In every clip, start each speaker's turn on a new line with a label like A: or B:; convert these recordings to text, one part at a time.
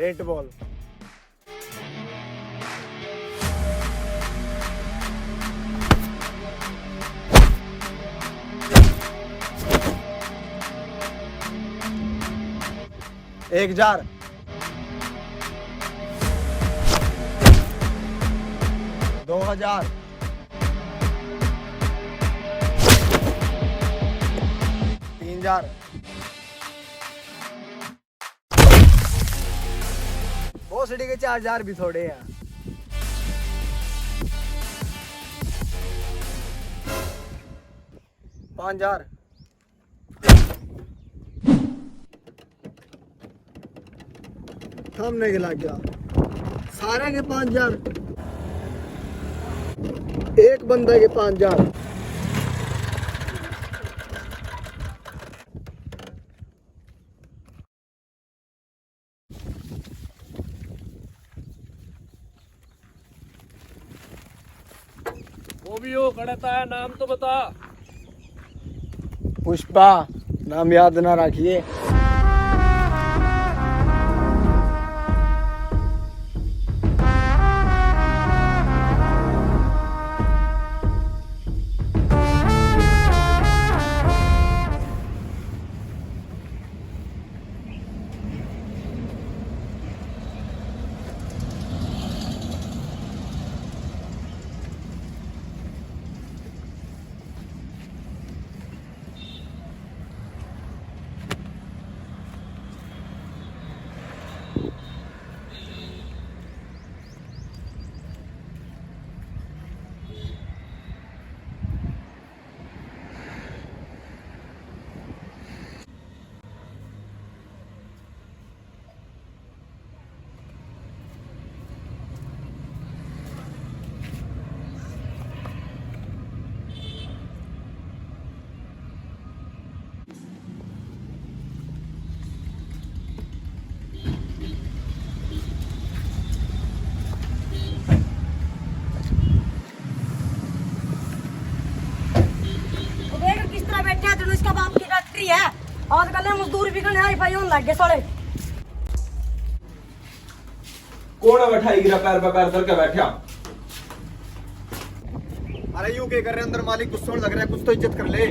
A: Red ball. एक jar. 2000। 3000। वो city के 4000 भी थोड़े हैं। 5000। सामने गिला गया सारे के 5000। एक बंदे के 5000।
B: वो भी हो खड़ता है, नाम तो बता।
A: पुष्पा। नाम याद ना रखिए।
C: इसका बाप की फैक्ट्री है। आजकल मजदूर भी करने हाई-फाई होने लग गए साले।
D: कौन है बैठा गिरा पैर पे पैर करके बैठा?
A: अरे यूं क्या कर रहे अंदर मालिक गुस्सा लग रहा है, कुछ तो इज्जत कर ले।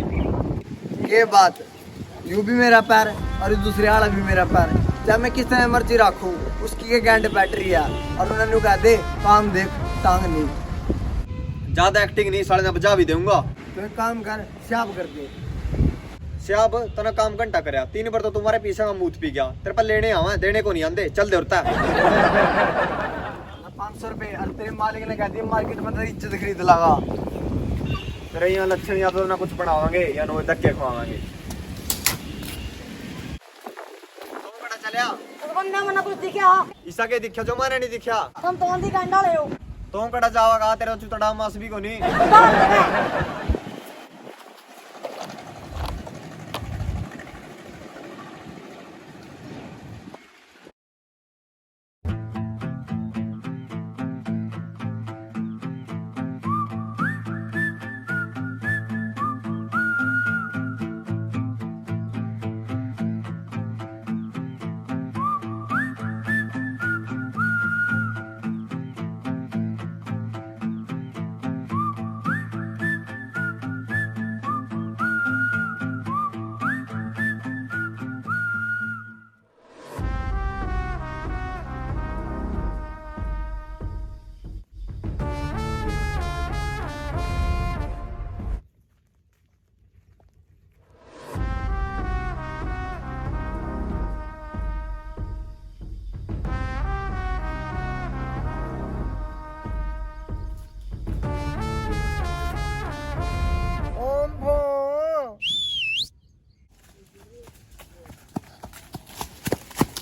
A: ये बात यूं भी मेरा पैर और दूसरे वाला भी मेरा पैर, जब मैं किस तरह मर्जी रखूं उसकी के गैंड बैटरी है और उन्होंने कहा दे काम देख टांग नहीं।
D: ज्यादा एक्टिंग नहीं, साले ने बजा भी दूंगा।
A: तो एक काम कर स्याब कर दे।
D: सियाब तना काम घंटा करया, 3 बार तो तुम्हारे पीछे का मूत पी गया। तेरे पर लेने आवा, देने को नहीं आंदे। चल दे उड़ता
A: 500 रुपए और तेरे मालिक ने कहा दिया मार्केट में तेरी इज्जत खरीद लगा। तेरे यहाँ लक्षण या तो ना कुछ बनावांगे या नो धक्के खवावांगे। तो बड़ा चलिया
C: उस बंदे में ना कुछ दिखा।
A: ईसा के दिखा जो मारे नहीं दिखा।
C: तुम तो अंधी गंडा ले हो।
A: तो कड़ा जावागा तेरा चुतड़ा मास भी को नहीं।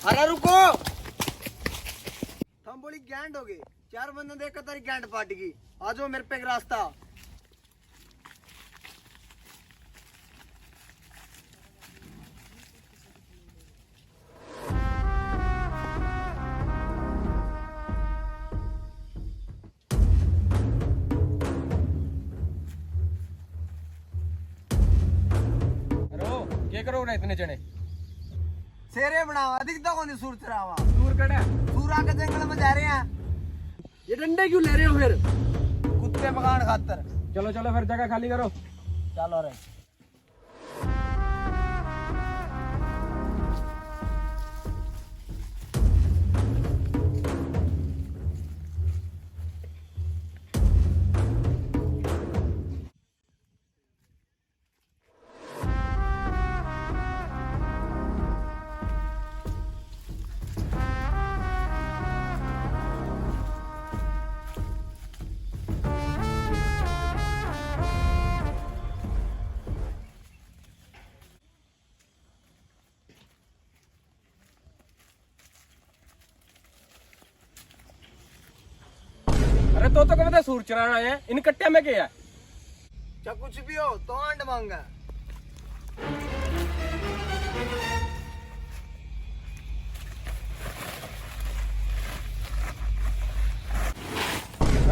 A: अरे रुको, हम बोली गैंड हो गए। 4 बंदे देखकर तेरी गैंड पाट गई। आ जाओ मेरे पे एक रास्ता।
B: क्या करो ना इतने जने?
A: सेरे बनावा दिखता कौन सूरत रहा
B: कड़ा
A: सूरा के जंगल में जा रहे हैं।
B: ये डंडे क्यों ले रहे हो फिर?
A: कुत्ते पकाने खातर।
B: चलो चलो फिर जगह खाली करो।
A: चलो रे।
B: अरे तो कब सूर चराना है, इन कट्टिया में क्या है?
A: चाहे कुछ भी हो तो आंड मांगा।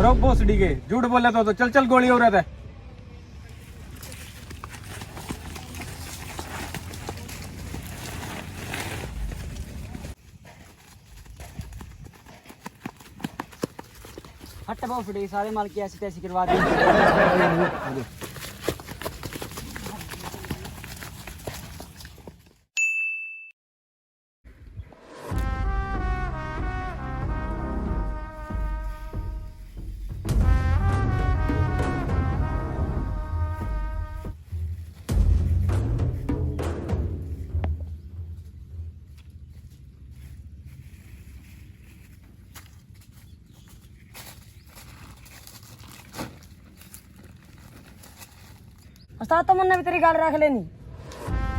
B: रोक भोसड़ी के, झूठ बोला तो चल चल गोली हो रहा था।
C: हट बहुत फटे सारे माल की ऐसी तैसी करवा दी। उस्ताद तो मुन्ने भी तेरी गाल रख लेनी।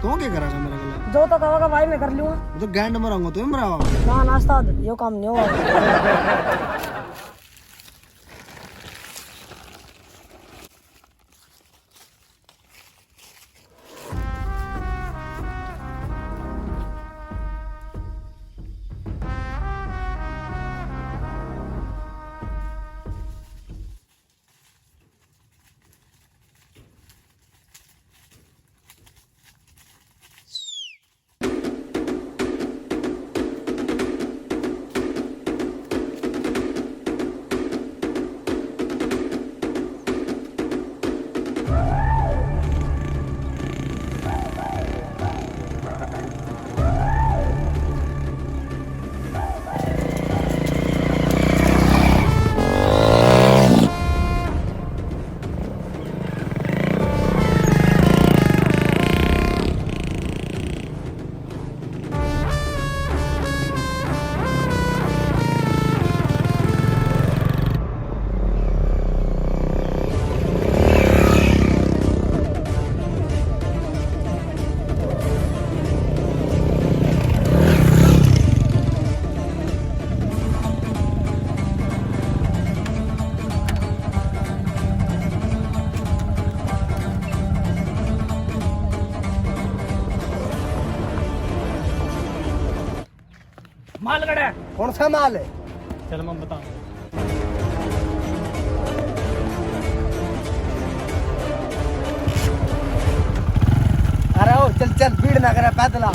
A: तो क्या करेगा मेरा गला?
C: जो तो कहोगा भाई मैं कर लूंगा।
A: तो गैंड मराऊंगा तो मरावा।
C: ना ना उस्ताद यो काम नहीं होगा।
B: माल कड़ा है।
A: कौन सा माल है?
B: चल मैं बताऊं।
A: अरे ओ चल चल भीड़ ना करे पैदला।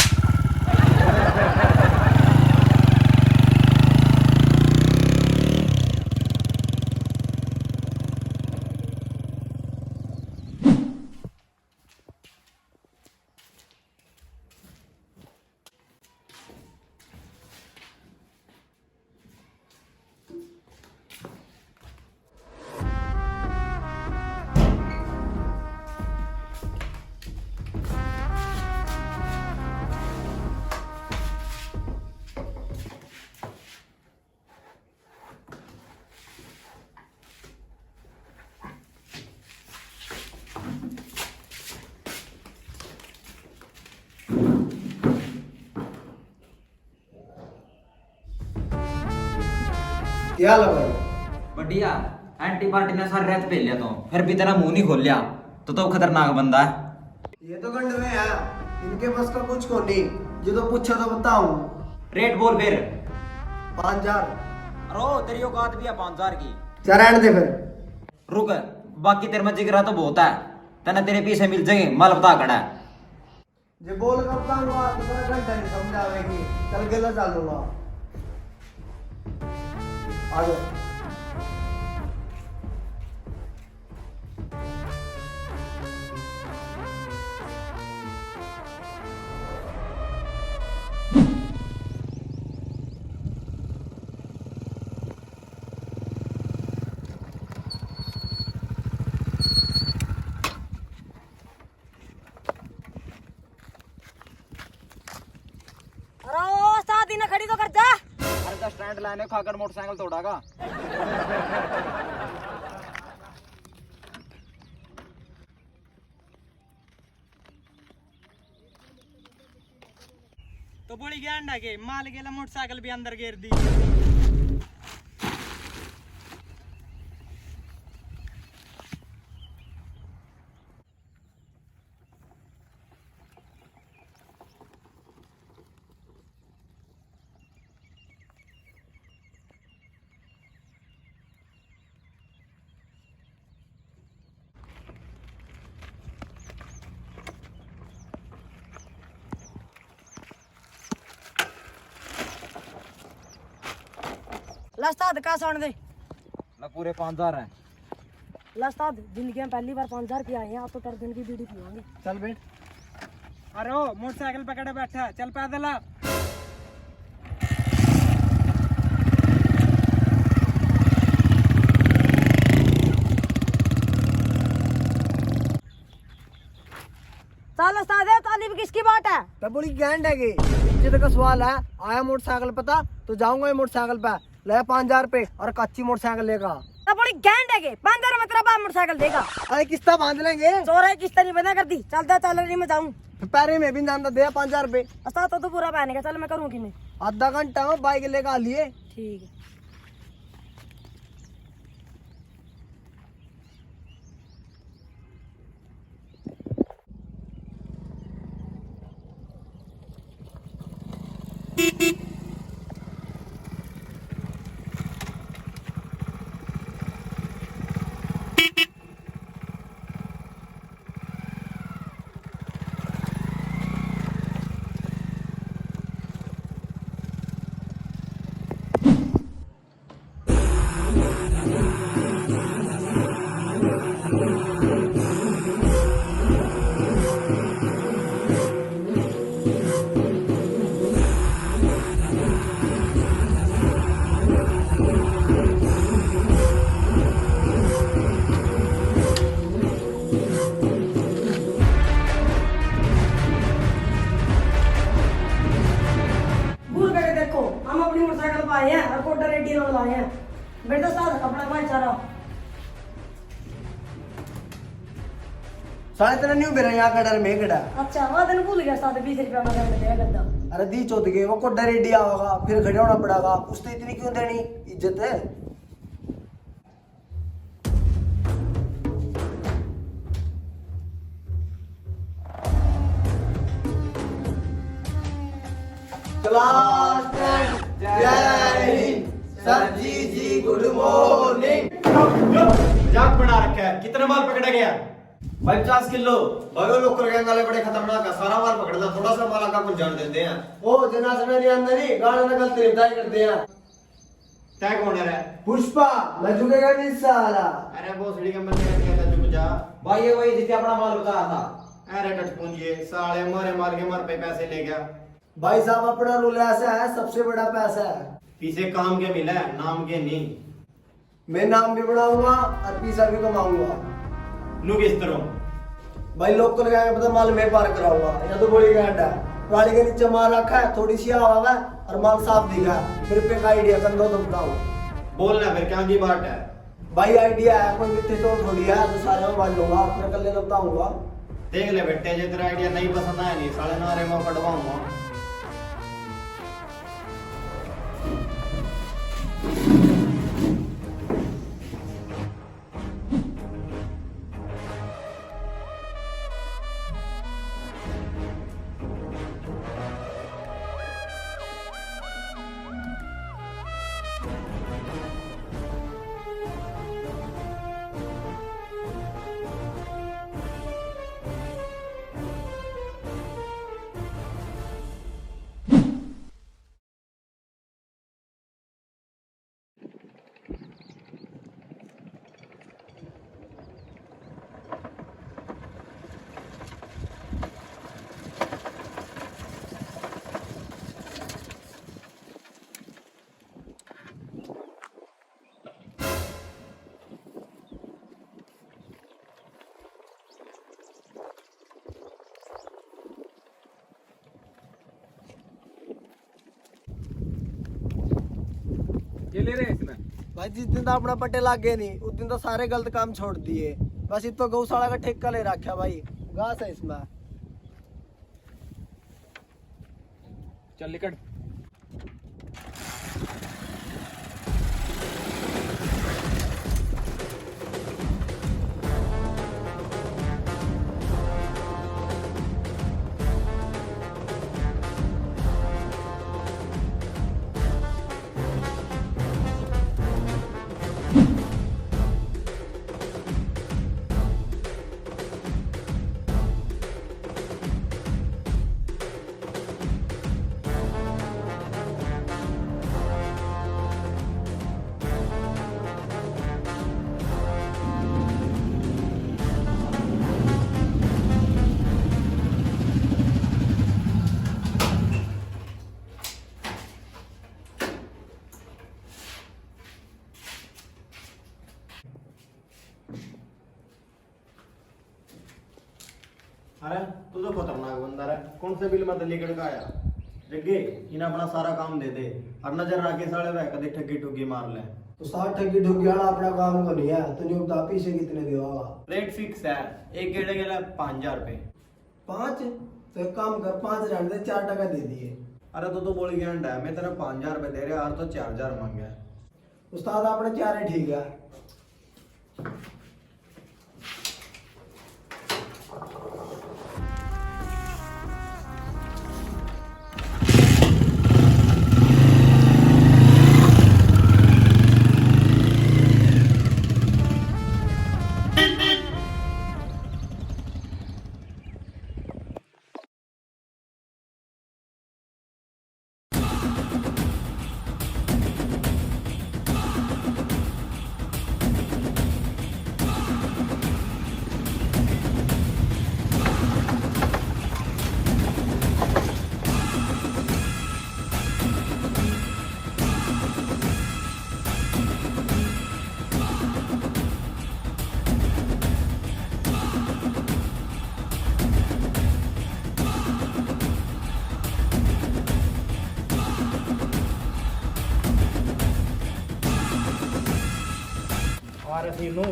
A: क्या लगा भाई?
E: बढ़िया। एंटी पार्टी ने सारे रेत पे लिया तो फिर भी तेरा मुंह नहीं खोल लिया तो खतरनाक बंदा है।
A: ये तो गंड में है, इनके बस का कुछ को नहीं। जो तो पूछा तो बताऊं।
E: रेट बोल फिर।
A: 5000।
E: अरे तेरी औकात भी है 5000 की।
A: चल रहने दे फिर।
E: रुक, बाकी तेरे में जिगरा तो बहुत है, तेने तेरे पीछे मिल जाएंगे, माल बता खड़ा है।
A: जे बोल कर बताऊंगा तो तेरा घंटा नहीं समझ आवेगी। चल गेला चालूंगा। आ गए।
C: अरे ओ उस्ताद इन्हें खड़ी तो कर जा।
E: अरे तो स्टैंड लाने खाकर मोटरसाइकिल तोड़ागा।
F: तो बोली ज्ञान डाके माल गेला मोटरसाइकिल भी अंदर घेर दी।
C: लस्ताद का सोन दे।
E: ना पूरे 5000 है।
C: लस्ताद जिंदगी में पहली बार 5000 की आए हैं, आप तो कर दिन की बीड़ी पियोगे।
A: चल बैठ।
F: अरे ओ मोटरसाइकिल पकड़े बैठा चल पैदल आ।
C: चल उस्ताद है, तालीब किसकी बात है?
A: मैं बोली गैंड है कि इज्जत का सवाल है। आया मोटरसाइकिल पता तो जाऊंगा ये मोटरसाइकिल पे ले 5000 पे और कच्ची मोटरसाइकिल लेगा।
C: तो बड़ी गैंड है के 5000 में तेरा बाप मोटरसाइकिल देगा।
A: अरे किस्ता बांध लेंगे।
C: चोर किस्त नहीं बना कर दी। चलता चल रही मैं जाऊं।
A: पैरे में भी जानता दे 5000 पे।
C: उस्ताद तो पूरा पहने का। चल मैं करूँ कि नहीं?
A: आधा घंटा में बाइक लेकर आ लिए।
C: ठीक है। मोटरसाइकिल पे आए हैं और कोटा रेड्डी रोड लाए हैं। बेटा साथ अपना भाईचारा
A: साढ़े तेरह नहीं उबेरा यहाँ कड़ा में कड़ा।
C: अच्छा वह दिन भूल गया साथ 20 रुपया में करने दिया करता।
A: अरे दी चौथ गए वो कोटा रेड्डी आओगा फिर खड़े होना पड़ेगा। उसने इतनी क्यों देनी इज्जत है। क्लास जय हिंद सर जी गुड मॉर्निंग।
D: मजाक बना रखा है। कितना माल पकड़ा गया?
A: 50 किलो।
D: भाई लोकल गैंग वाले बड़े खतरनाक है। सारा माल पकड़ना, थोड़ा सा माल आका कुछ जान देते हैं।
A: वो जना समय नहीं अंदर ही गाना ना गलत रिप्लाई करते हैं।
D: तय कौन है?
A: पुष्पा मैं झुकेगा नहीं साला।
D: अरे भोसड़ी के बंदे का कहता चुप जा।
E: भाई ये वही जिसने अपना माल बताया था।
D: अरे टटपूंजिए साले मारे मार के मर पे पैसे ले गया।
A: भाई साहब अपना रूल ऐसा है सबसे बड़ा पैसा है।
D: पीछे काम के मिला है, नाम के नहीं।
A: मैं नाम भी बढ़ाऊंगा और पैसा भी कमाऊंगा।
D: नु किस तरह?
A: भाई लोकल गए पता माल मैं पार कराऊंगा। या तो बड़ी गांड है गाड़ी के नीचे माल रखा है थोड़ी सी हवा है और माल साफ दिखा है। फिर पे का आइडिया कर दो तो बताओ।
D: बोलना फिर क्या की बात है?
A: भाई आइडिया है कोई मिट्टी तो थोड़ी है तो सारे में बांट लूंगा अपने कर लेना बताऊंगा।
D: देख ले बेटे जो तेरा आइडिया नहीं पसंद आया नहीं साले नारे में कटवाऊंगा।
B: ये ले रहे हैं इसमें।
A: भाई जिस दिन तो अपना पट्टे लाग गए नहीं उस दिन तो सारे गलत काम छोड़ दिए। बस इतो गौशाला का ठेका ले रखा भाई, घास है इसमें।
B: चल निकल।
D: अरे तू तो खतरनाक बंदा है, कौन से बिल मत लेकर का आया? जग्गे इन्हें अपना सारा काम दे दे और नजर रखे साले वह कदे ठगी ठुगी मार ले।
A: उस्ताद ठगी ठुगी वाला अपना काम को नहीं है, तो नहीं बता पीछे कितने देगा?
D: रेट फिक्स है, एक गेड़े के लिए 5,000 रुपए।
A: 5? तो एक काम कर, 5 रहने दे, 4 टका दे दिए।
D: अरे तू तो बोल गया है, मैं तेरा 5,000 रुपए दे रहा और तो 4,000 मांगे है।
A: उस्ताद आपने 4 ही ठीक है।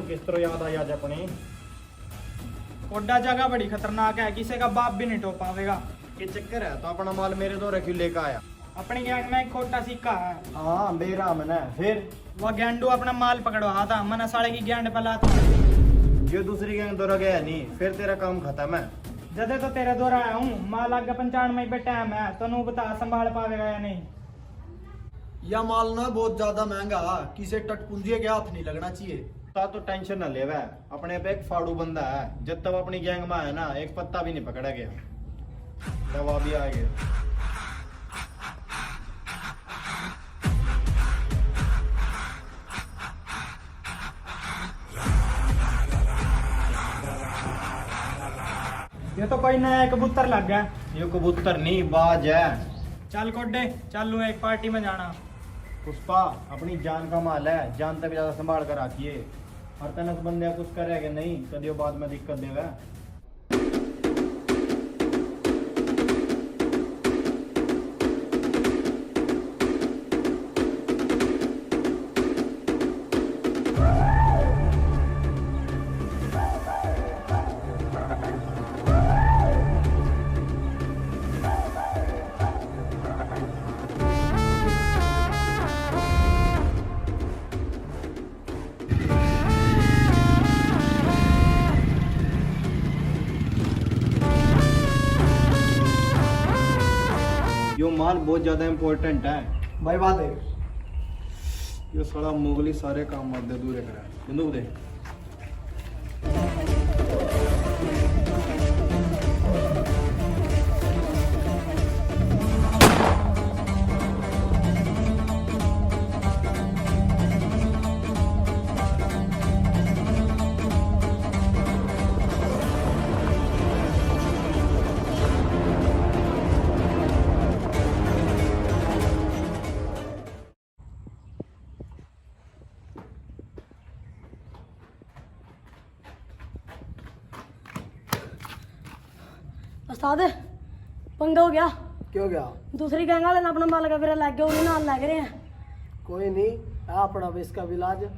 D: किस तरह याद आई आज अपनी?
F: कोडा जगह बड़ी खतरनाक है, किसी का बाप भी नहीं टो पावेगा।
D: के चक्कर है तो अपना माल मेरे दो रखी लेकर आया।
F: अपनी गैंग में एक खोटा सिक्का है,
D: हाँ मेरा मैंने फिर
F: वह गेंडू अपना माल पकड़वा था, मना साले की गेंड पे लाता।
D: जो दूसरी गैंग दौरा गया नहीं, फिर तेरा काम खत्म है।
F: जदे तो तेरे दौरा आया हूँ, माल आगे 95 पे टाइम है, तो नू बता संभाल पावेगा या नहीं?
A: यह माल ना बहुत ज्यादा महंगा, किसी टटपुंजी के हाथ नहीं लगना चाहिए।
D: तो टेंशन न ले वह, अपने पे एक फाड़ू बंदा है, जब तक अपनी गैंग में है ना एक पत्ता भी नहीं पकड़ा गया। दवा भी आ गया।
F: ये तो कोई नया कबूतर लग गया।
D: ये कबूतर नहीं बाज है।
F: चल कोडे चल लू, एक पार्टी में जाना।
D: पुष्पा अपनी जान का माल है, जान तक ज्यादा संभाल कर रखिए। हर तनस बंदे कुछ करेगा नहीं, कदियो बाद में दिक्कत देगा। यो माल बहुत ज्यादा इम्पोर्टेंट है
A: भाई बात है,
D: यो साला मुगली सारे काम मत दे दूर करा बंदूक दे।
C: उस्ताद पंगा हो गया।
A: क्यों गया?
C: दूसरी गैंग वाले ने अपना माल का फिर लग गया, उन्हें नाल लग रहे हैं।
A: कोई नहीं, अपना अब इसका भी इलाज।